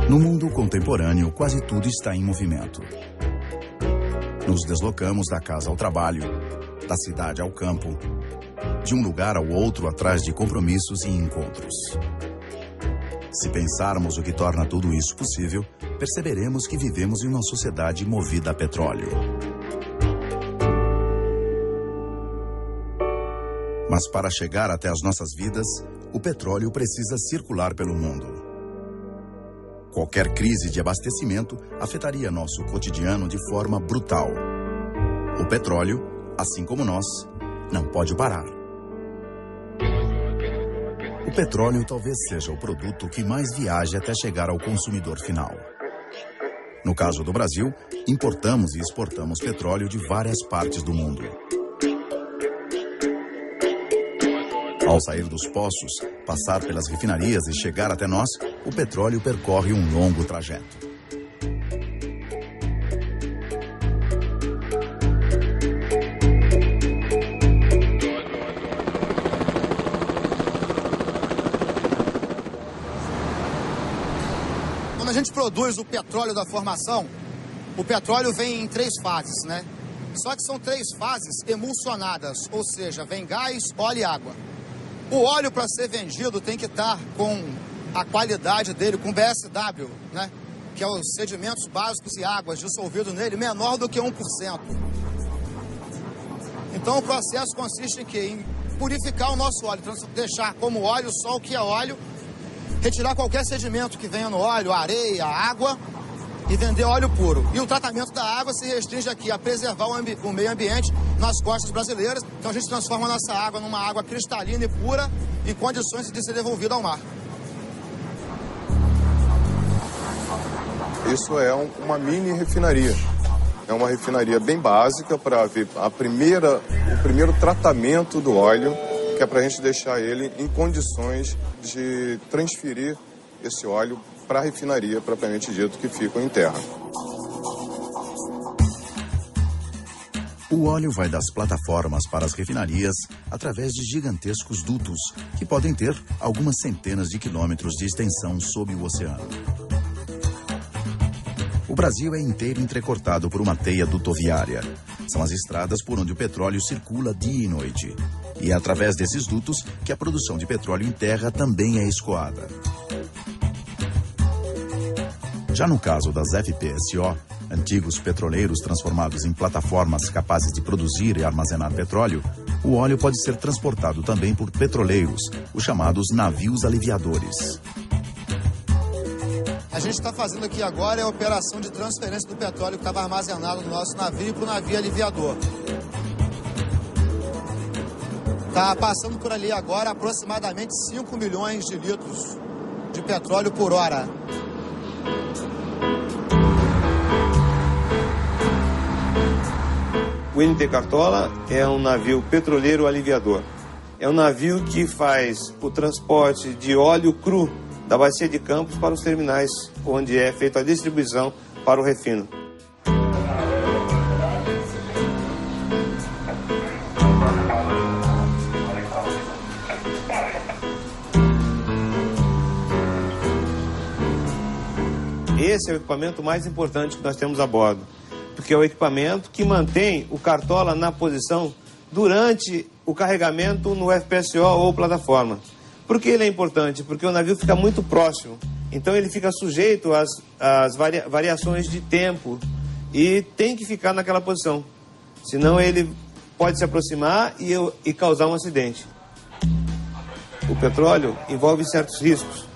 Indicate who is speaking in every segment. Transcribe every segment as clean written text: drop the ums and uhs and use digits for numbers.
Speaker 1: No mundo contemporâneo, quase tudo está em movimento. Nos deslocamos da casa ao trabalho, da cidade ao campo, de um lugar ao outro atrás de compromissos e encontros. Se pensarmos o que torna tudo isso possível, perceberemos que vivemos em uma sociedade movida a petróleo. Mas para chegar até as nossas vidas, o petróleo precisa circular pelo mundo. Qualquer crise de abastecimento afetaria nosso cotidiano de forma brutal. O petróleo, assim como nós, não pode parar. O petróleo talvez seja o produto que mais viaja até chegar ao consumidor final. No caso do Brasil, importamos e exportamos petróleo de várias partes do mundo. Ao sair dos poços, passar pelas refinarias e chegar até nós, o petróleo percorre um longo trajeto.
Speaker 2: Quando a gente produz o petróleo da formação, o petróleo vem em 3 fases, né? Só que são 3 fases emulsionadas, ou seja, vem gás, óleo e água. O óleo, para ser vendido, tem que estar com a qualidade dele, com BSW, né? Que é os sedimentos básicos e águas dissolvidos nele, menor do que 1%. Então o processo consiste em quê? Em purificar o nosso óleo, deixar como óleo só o que é óleo, retirar qualquer sedimento que venha no óleo, areia, água, e vender óleo puro. E o tratamento da água se restringe aqui a preservar o meio ambiente nas costas brasileiras. Então a gente transforma a nossa água numa água cristalina e pura, em condições de ser devolvida ao mar.
Speaker 3: Isso é uma mini refinaria. É uma refinaria bem básica para ver o primeiro tratamento do óleo, que é para a gente deixar ele em condições de transferir esse óleo para a refinaria, propriamente dito, que ficam em terra.
Speaker 1: O óleo vai das plataformas para as refinarias através de gigantescos dutos, que podem ter algumas centenas de quilômetros de extensão sob o oceano. O Brasil é inteiro entrecortado por uma teia dutoviária. São as estradas por onde o petróleo circula dia e noite. E é através desses dutos que a produção de petróleo em terra também é escoada. Já no caso das FPSO, antigos petroleiros transformados em plataformas capazes de produzir e armazenar petróleo, o óleo pode ser transportado também por petroleiros, os chamados navios aliviadores.
Speaker 2: A gente está fazendo aqui agora a operação de transferência do petróleo que estava armazenado no nosso navio para o navio aliviador. Está passando por ali agora aproximadamente 5 milhões de litros de petróleo por hora.
Speaker 4: O NT Cartola é um navio petroleiro aliviador. É um navio que faz o transporte de óleo cru da Bacia de Campos para os terminais, onde é feita a distribuição para o refino. Esse é o equipamento mais importante que nós temos a bordo, porque é o equipamento que mantém o Cartola na posição durante o carregamento no FPSO ou plataforma. Por que ele é importante? Porque o navio fica muito próximo, então ele fica sujeito às variações de tempo e tem que ficar naquela posição, senão ele pode se aproximar e causar um acidente. O petróleo envolve certos riscos.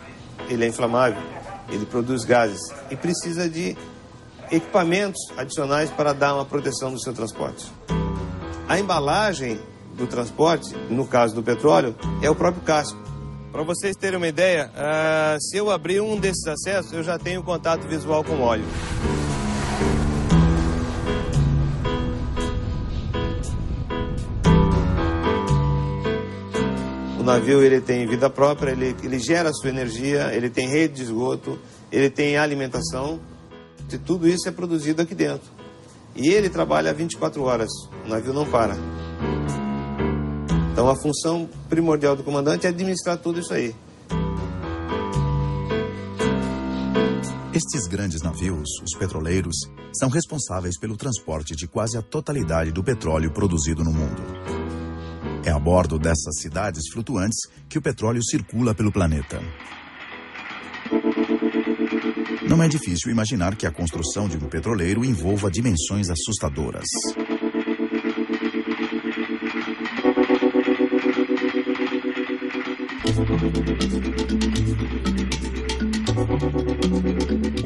Speaker 4: Ele é inflamável, ele produz gases e precisa de equipamentos adicionais para dar uma proteção do seu transporte. A embalagem do transporte, no caso do petróleo, é o próprio casco. Para vocês terem uma ideia, se eu abrir um desses acessos, eu já tenho contato visual com o óleo. O navio ele tem vida própria, ele gera a sua energia, ele tem rede de esgoto, ele tem alimentação, e tudo isso é produzido aqui dentro. E ele trabalha 24 horas, o navio não para. Então a função primordial do comandante é administrar tudo isso aí.
Speaker 1: Estes grandes navios, os petroleiros, são responsáveis pelo transporte de quase a totalidade do petróleo produzido no mundo. É a bordo dessas cidades flutuantes que o petróleo circula pelo planeta. Não é difícil imaginar que a construção de um petroleiro envolva dimensões assustadoras.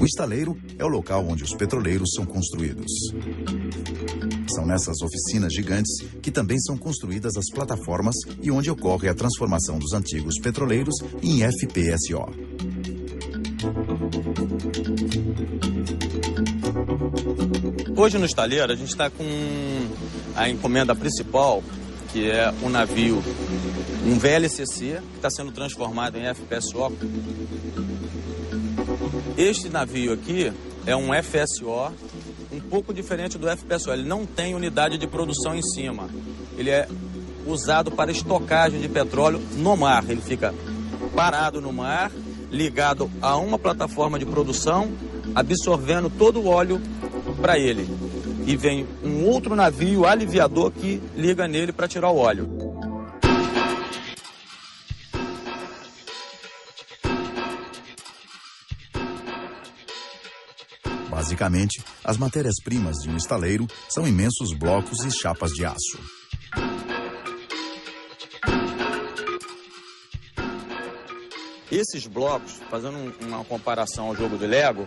Speaker 1: O estaleiro é o local onde os petroleiros são construídos. São nessas oficinas gigantes que também são construídas as plataformas e onde ocorre a transformação dos antigos petroleiros em FPSO.
Speaker 5: Hoje no estaleiro a gente está com a encomenda principal, que é um navio, um VLCC, que está sendo transformado em FPSO. Este navio aqui é um FSO, um pouco diferente do FPSO. Ele não tem unidade de produção em cima. Ele é usado para estocagem de petróleo no mar. Ele fica parado no mar, ligado a uma plataforma de produção, absorvendo todo o óleo para ele. E vem um outro navio aliviador que liga nele para tirar o óleo.
Speaker 1: Basicamente, as matérias-primas de um estaleiro são imensos blocos e chapas de aço.
Speaker 5: Esses blocos, fazendo uma comparação ao jogo de Lego,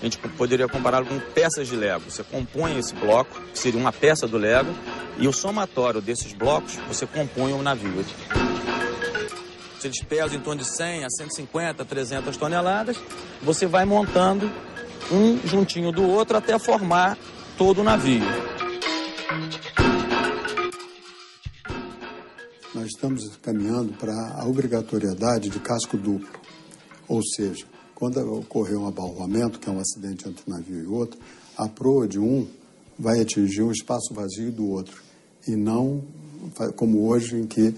Speaker 5: a gente poderia compará-lo com peças de Lego. Você compõe esse bloco, que seria uma peça do Lego, e o somatório desses blocos, você compõe um navio. Se eles pesam em torno de 100 a 150, 300 toneladas, você vai montando um juntinho do outro até formar todo o navio.
Speaker 6: Nós estamos caminhando para a obrigatoriedade de casco duplo, ou seja, quando ocorrer um abalroamento, que é um acidente entre um navio e outro, a proa de um vai atingir um espaço vazio do outro, e não como hoje em que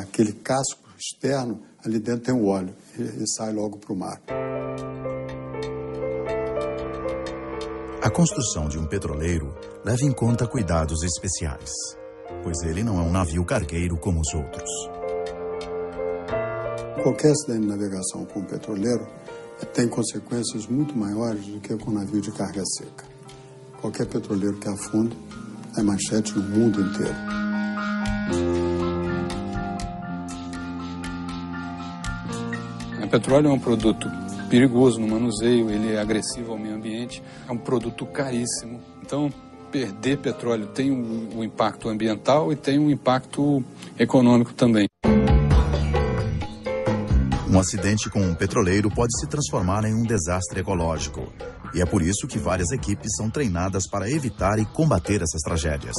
Speaker 6: aquele casco externo, ali dentro tem o óleo e sai logo para o mar.
Speaker 1: A construção de um petroleiro leva em conta cuidados especiais, pois ele não é um navio cargueiro como os outros.
Speaker 6: Qualquer acidente de navegação com um petroleiro tem consequências muito maiores do que com um navio de carga seca. Qualquer petroleiro que afunda é manchete no mundo inteiro.
Speaker 7: O petróleo é um produto perigoso no manuseio, ele é agressivo ao meio ambiente, é um produto caríssimo. Então, perder petróleo tem um impacto ambiental e tem um impacto econômico também.
Speaker 1: Um acidente com um petroleiro pode se transformar em um desastre ecológico. E é por isso que várias equipes são treinadas para evitar e combater essas tragédias.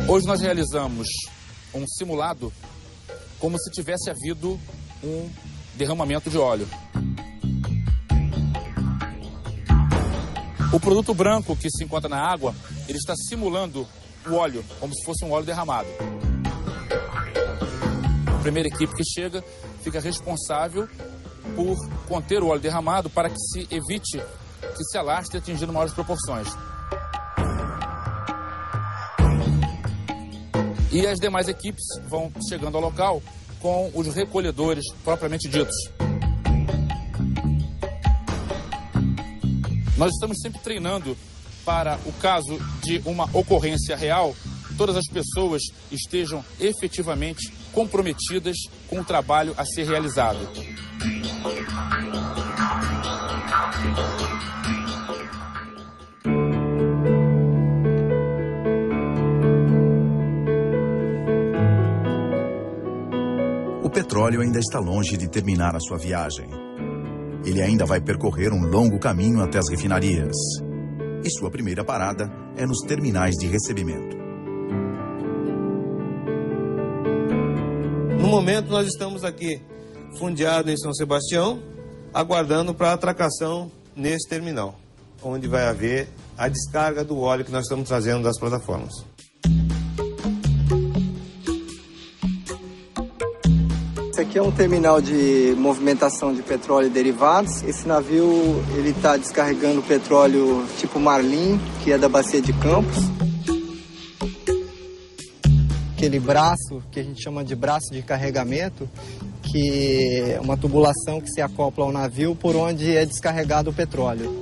Speaker 8: Hoje nós realizamos um simulado como se tivesse havido um derramamento de óleo. O produto branco que se encontra na água, ele está simulando o óleo, como se fosse um óleo derramado. A primeira equipe que chega fica responsável por conter o óleo derramado para que se evite que se alastre atingindo maiores proporções. E as demais equipes vão chegando ao local com os recolhedores propriamente ditos. Nós estamos sempre treinando para o caso de uma ocorrência real, todas as pessoas estejam efetivamente comprometidas com o trabalho a ser realizado.
Speaker 1: O petróleo ainda está longe de terminar a sua viagem. Ele ainda vai percorrer um longo caminho até as refinarias. E sua primeira parada é nos terminais de recebimento.
Speaker 4: No momento, nós estamos aqui, fundeados em São Sebastião, aguardando para a atracação nesse terminal, onde vai haver a descarga do óleo que nós estamos trazendo das plataformas.
Speaker 9: Esse aqui é um terminal de movimentação de petróleo e derivados. Esse navio ele está descarregando petróleo tipo Marlim, que é da Bacia de Campos. Aquele braço, que a gente chama de braço de carregamento, que é uma tubulação que se acopla ao navio por onde é descarregado o petróleo.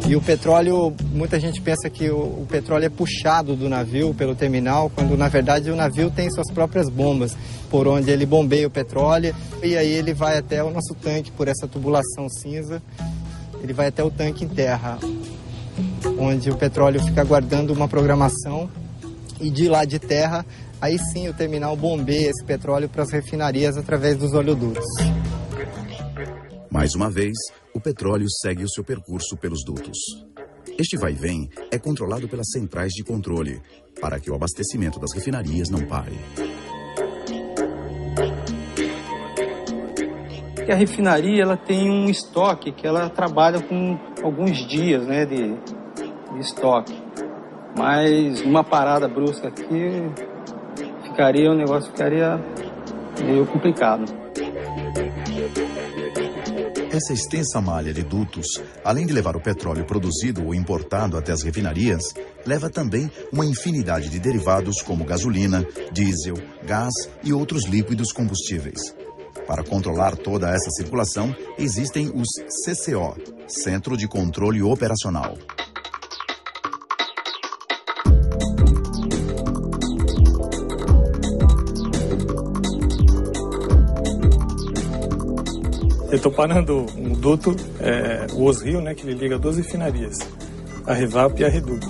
Speaker 9: E o petróleo, muita gente pensa que o petróleo é puxado do navio pelo terminal, quando na verdade o navio tem suas próprias bombas, por onde ele bombeia o petróleo e aí ele vai até o nosso tanque por essa tubulação cinza, ele vai até o tanque em terra, onde o petróleo fica aguardando uma programação e de lá de terra, aí sim o terminal bombeia esse petróleo para as refinarias através dos oleodutos.
Speaker 1: Mais uma vez, o petróleo segue o seu percurso pelos dutos. Este vai-vem é controlado pelas centrais de controle, para que o abastecimento das refinarias não pare.
Speaker 10: A refinaria ela tem um estoque que ela trabalha com alguns dias, né, de estoque. Mas uma parada brusca aqui, o negócio ficaria meio complicado.
Speaker 1: Essa extensa malha de dutos, além de levar o petróleo produzido ou importado até as refinarias, leva também uma infinidade de derivados como gasolina, diesel, gás e outros líquidos combustíveis. Para controlar toda essa circulação, existem os CCO, Centro de Controle Operacional.
Speaker 11: Eu estou parando um duto, o Osrio, né, que ele liga 12 refinarias, a Revap e a Reduc.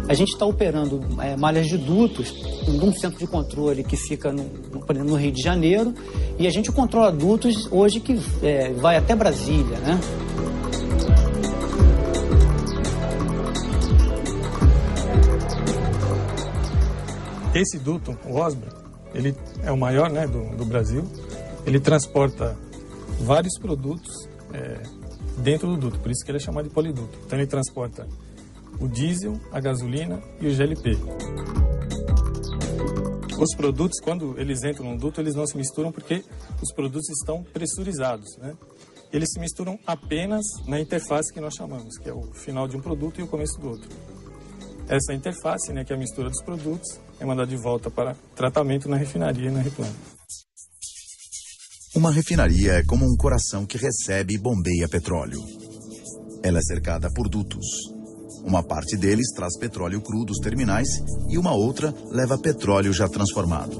Speaker 12: A gente está operando malhas de dutos num centro de controle que fica no Rio de Janeiro e a gente controla dutos hoje que vai até Brasília, né?
Speaker 11: Esse duto, o Osbra, ele é o maior, né, do Brasil. Ele transporta vários produtos dentro do duto, por isso que ele é chamado de poliduto. Então ele transporta o diesel, a gasolina e o GLP. Os produtos, quando eles entram no duto, eles não se misturam porque os produtos estão pressurizados, né? Eles se misturam apenas na interface que nós chamamos, que é o final de um produto e o começo do outro. Essa interface, né, que é a mistura dos produtos, é mandada de volta para tratamento na refinaria e na replanta.
Speaker 1: Uma refinaria é como um coração que recebe e bombeia petróleo. Ela é cercada por dutos. Uma parte deles traz petróleo cru dos terminais e uma outra leva petróleo já transformado.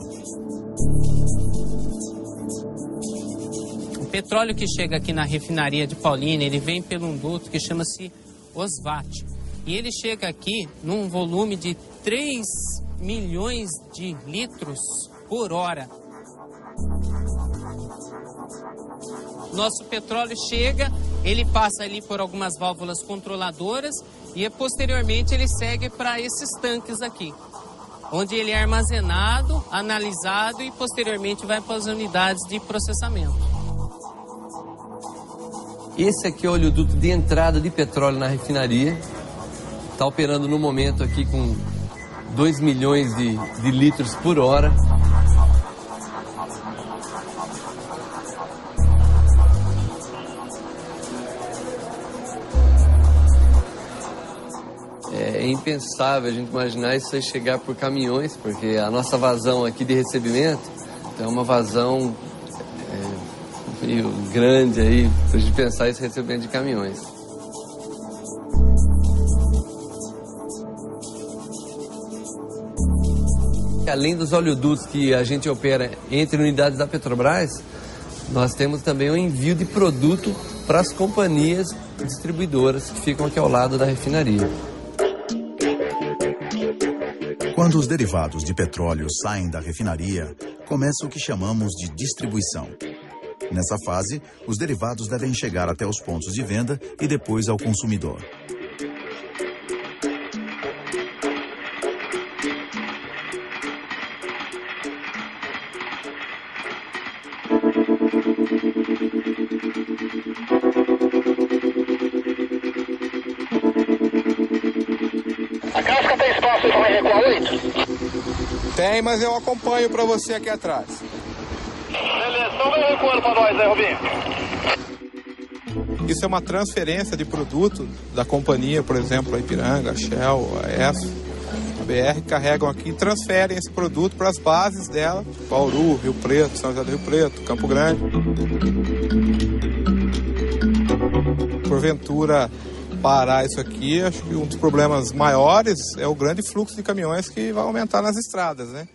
Speaker 13: O petróleo que chega aqui na refinaria de Paulínia, ele vem por um duto que chama-se Osvat. E ele chega aqui num volume de 3 milhões de litros por hora. Nosso petróleo chega, ele passa ali por algumas válvulas controladoras e posteriormente ele segue para esses tanques aqui, onde ele é armazenado, analisado e posteriormente vai para as unidades de processamento.
Speaker 14: Esse aqui é o oleoduto de entrada de petróleo na refinaria. Está operando no momento aqui com 2 milhões de litros por hora. É impensável a gente imaginar isso aí chegar por caminhões, porque a nossa vazão aqui de recebimento é uma vazão meio grande aí, para a gente pensar esse recebimento de caminhões. Além dos oleodutos que a gente opera entre unidades da Petrobras, nós temos também o envio de produto para as companhias distribuidoras que ficam aqui ao lado da refinaria.
Speaker 1: Quando os derivados de petróleo saem da refinaria, começa o que chamamos de distribuição. Nessa fase, os derivados devem chegar até os pontos de venda e depois ao consumidor.
Speaker 15: A casca tem espaço aí para recuar 8?
Speaker 16: Tem, mas eu acompanho para você aqui atrás.
Speaker 15: Beleza, então vem recuando para nós aí, Rubinho.
Speaker 16: Isso é uma transferência de produto da companhia, por exemplo, a Ipiranga, a Shell, a EF, a BR, carregam aqui e transferem esse produto para as bases dela, Bauru, Rio Preto, São José do Rio Preto, Campo Grande. Porventura parar isso aqui, acho que um dos problemas maiores é o grande fluxo de caminhões que vai aumentar nas estradas, né?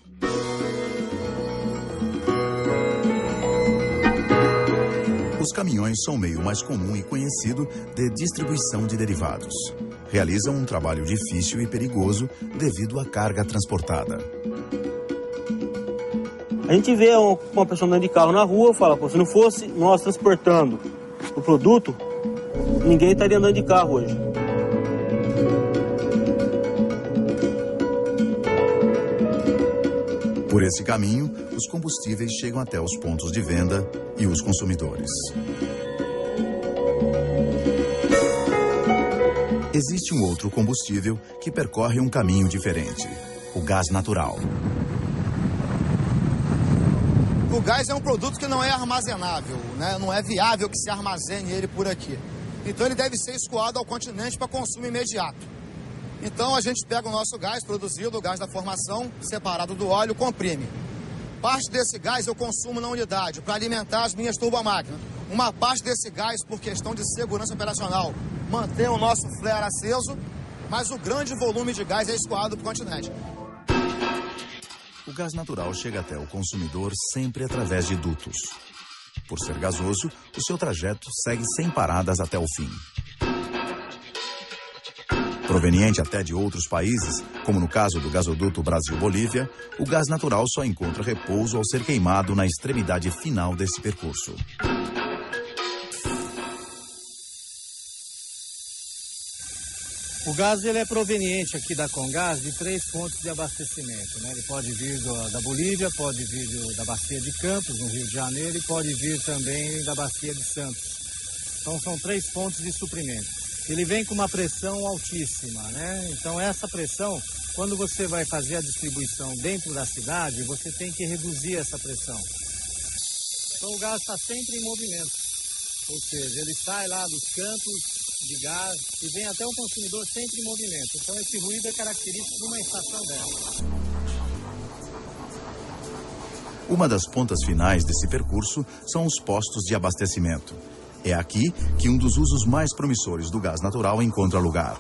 Speaker 1: Os caminhões são o meio mais comum e conhecido de distribuição de derivados. Realizam um trabalho difícil e perigoso devido à carga transportada.
Speaker 17: A gente vê uma pessoa andando de carro na rua e fala, pô, se não fosse nós transportando o produto, ninguém estaria andando de carro hoje.
Speaker 1: Por esse caminho, os combustíveis chegam até os pontos de venda e os consumidores. Existe um outro combustível que percorre um caminho diferente: o gás natural.
Speaker 2: O gás é um produto que não é armazenável, né? Não é viável que se armazene ele por aqui. Então ele deve ser escoado ao continente para consumo imediato. Então a gente pega o nosso gás produzido, o gás da formação, separado do óleo, comprime. Parte desse gás eu consumo na unidade para alimentar as minhas turbomáquinas. Uma parte desse gás, por questão de segurança operacional, mantém o nosso flare aceso, mas o grande volume de gás é escoado para o continente.
Speaker 1: O gás natural chega até o consumidor sempre através de dutos. Por ser gasoso, o seu trajeto segue sem paradas até o fim. Proveniente até de outros países, como no caso do gasoduto Brasil-Bolívia, o gás natural só encontra repouso ao ser queimado na extremidade final desse percurso.
Speaker 18: O gás ele é proveniente aqui da Comgás de 3 fontes de abastecimento, né? Ele pode vir da Bolívia, pode vir da Bacia de Campos, no Rio de Janeiro, e pode vir também da Bacia de Santos. Então são 3 fontes de suprimento. Ele vem com uma pressão altíssima, né? Então essa pressão, quando você vai fazer a distribuição dentro da cidade, você tem que reduzir essa pressão. Então o gás está sempre em movimento, ou seja, ele sai lá dos campos de gás e vem até o consumidor sempre em movimento. Então esse ruído é característico de uma estação dessa.
Speaker 1: Uma das pontas finais desse percurso são os postos de abastecimento. É aqui que um dos usos mais promissores do gás natural encontra lugar: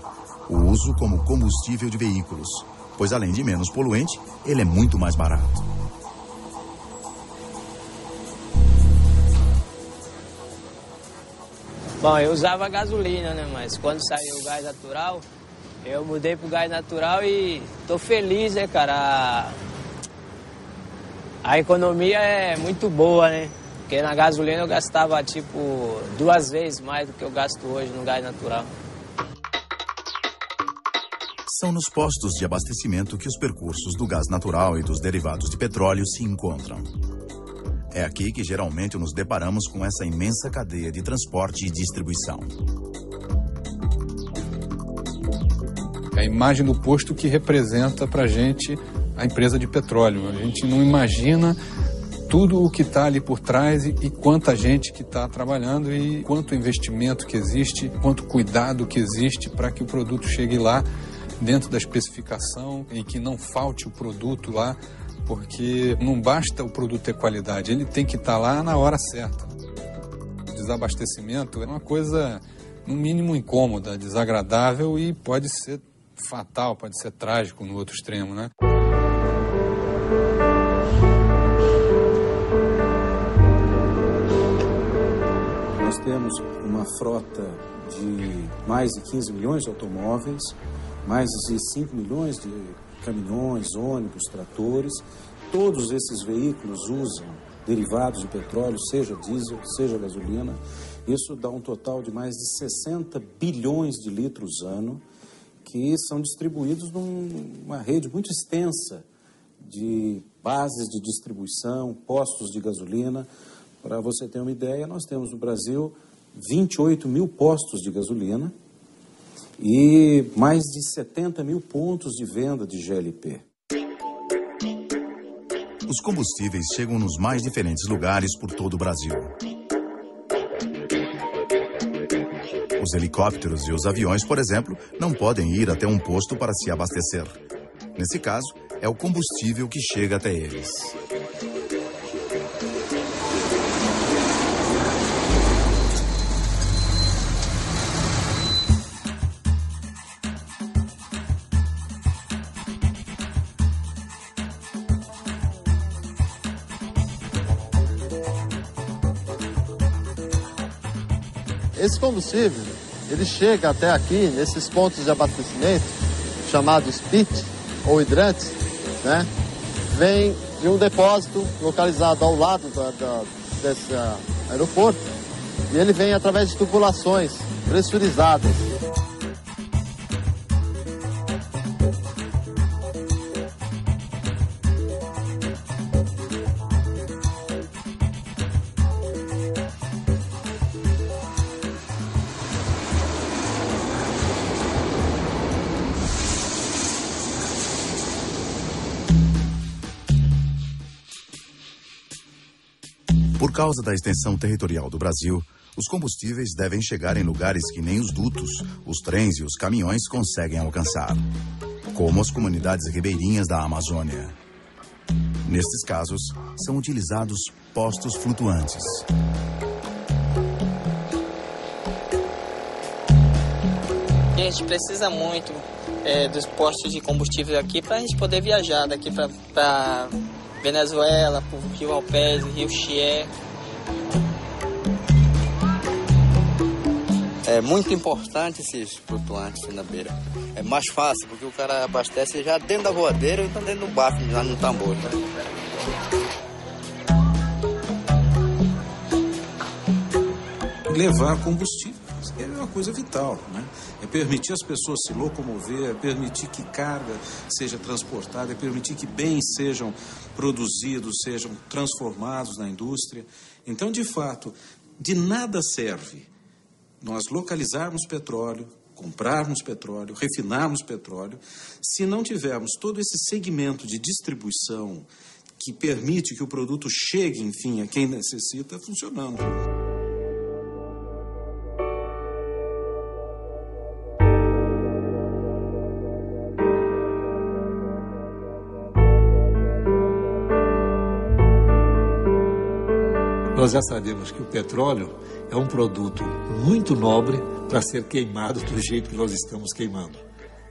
Speaker 1: o uso como combustível de veículos, pois além de menos poluente, ele é muito mais barato.
Speaker 19: Bom, eu usava gasolina, né? Mas quando saiu o gás natural, eu mudei pro gás natural e tô feliz, né, cara? A economia é muito boa, né? Porque na gasolina eu gastava, tipo, 2 vezes mais do que eu gasto hoje no gás natural.
Speaker 1: São nos postos de abastecimento que os percursos do gás natural e dos derivados de petróleo se encontram. É aqui que geralmente nos deparamos com essa imensa cadeia de transporte e distribuição.
Speaker 7: É a imagem do posto que representa para a gente a empresa de petróleo. A gente não imagina tudo o que está ali por trás e quanta gente que está trabalhando e quanto investimento que existe, quanto cuidado que existe para que o produto chegue lá dentro da especificação e que não falte o produto lá, porque não basta o produto ter qualidade, ele tem que estar lá na hora certa. desabastecimento é uma coisa, no mínimo, incômoda, desagradável e pode ser fatal, pode ser trágico no outro extremo, né?
Speaker 20: Nós temos uma frota de mais de 15 milhões de automóveis, mais de 5 milhões de caminhões, ônibus, tratores. Todos esses veículos usam derivados de petróleo, seja diesel, seja gasolina. Isso dá um total de mais de 60 bilhões de litros ano, que são distribuídos numa rede muito extensa de bases de distribuição, postos de gasolina. Para você ter uma ideia, nós temos no Brasil 28 mil postos de gasolina e mais de 70 mil pontos de venda de GLP.
Speaker 1: Os combustíveis chegam nos mais diferentes lugares por todo o Brasil. Os helicópteros e os aviões, por exemplo, não podem ir até um posto para se abastecer. Nesse caso, é o combustível que chega até eles.
Speaker 2: Esse combustível, ele chega até aqui, nesses pontos de abastecimento, chamados PIT, ou hidrantes, né? Vem de um depósito localizado ao lado desse aeroporto, e ele vem através de tubulações pressurizadas.
Speaker 1: Por causa da extensão territorial do Brasil, os combustíveis devem chegar em lugares que nem os dutos, os trens e os caminhões conseguem alcançar, como as comunidades ribeirinhas da Amazônia. Nestes casos, são utilizados postos flutuantes.
Speaker 21: A gente precisa muito dos postos de combustível aqui para a gente poder viajar daqui para Venezuela, para o Rio Alpes, Rio Chié.
Speaker 22: É muito importante esses flutuantes na beira. É mais fácil, porque o cara abastece já dentro da voadeira ou então dentro do barco, já no tambor. Né?
Speaker 20: Levar combustível é uma coisa vital, né? É permitir as pessoas se locomover, é permitir que carga seja transportada, é permitir que bens sejam produzidos, sejam transformados na indústria. Então, de fato, de nada serve nós localizarmos petróleo, comprarmos petróleo, refinarmos petróleo, se não tivermos todo esse segmento de distribuição que permite que o produto chegue, enfim, a quem necessita, funcionando.
Speaker 23: Nós já sabemos que o petróleo é um produto muito nobre para ser queimado do jeito que nós estamos queimando.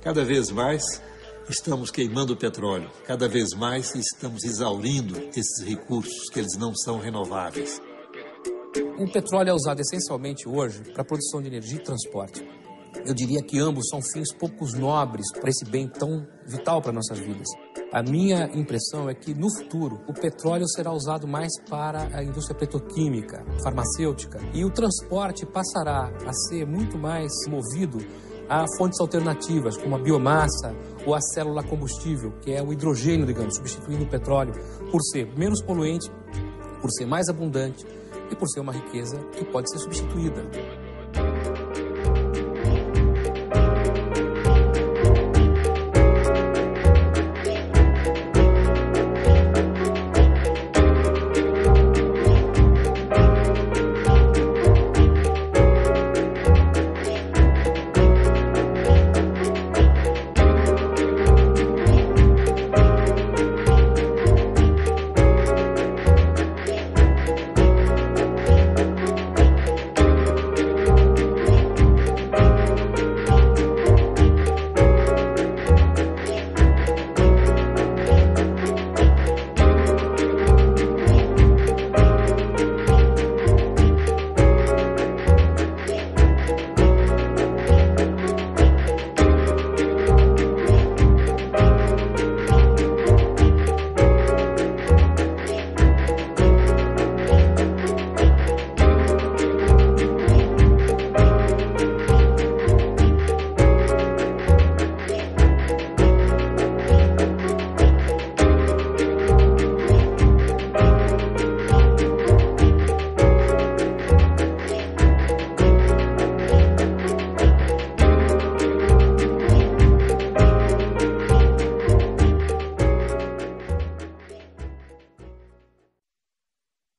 Speaker 23: Cada vez mais estamos queimando o petróleo, cada vez mais estamos exaurindo esses recursos, que eles não são renováveis.
Speaker 24: O petróleo é usado essencialmente hoje para a produção de energia e transporte. Eu diria que ambos são fins poucos nobres para esse bem tão vital para nossas vidas. A minha impressão é que, no futuro, o petróleo será usado mais para a indústria petroquímica, farmacêutica, e o transporte passará a ser muito mais movido a fontes alternativas, como a biomassa ou a célula combustível, que é o hidrogênio, digamos, substituindo o petróleo, por ser menos poluente, por ser mais abundante e por ser uma riqueza que pode ser substituída.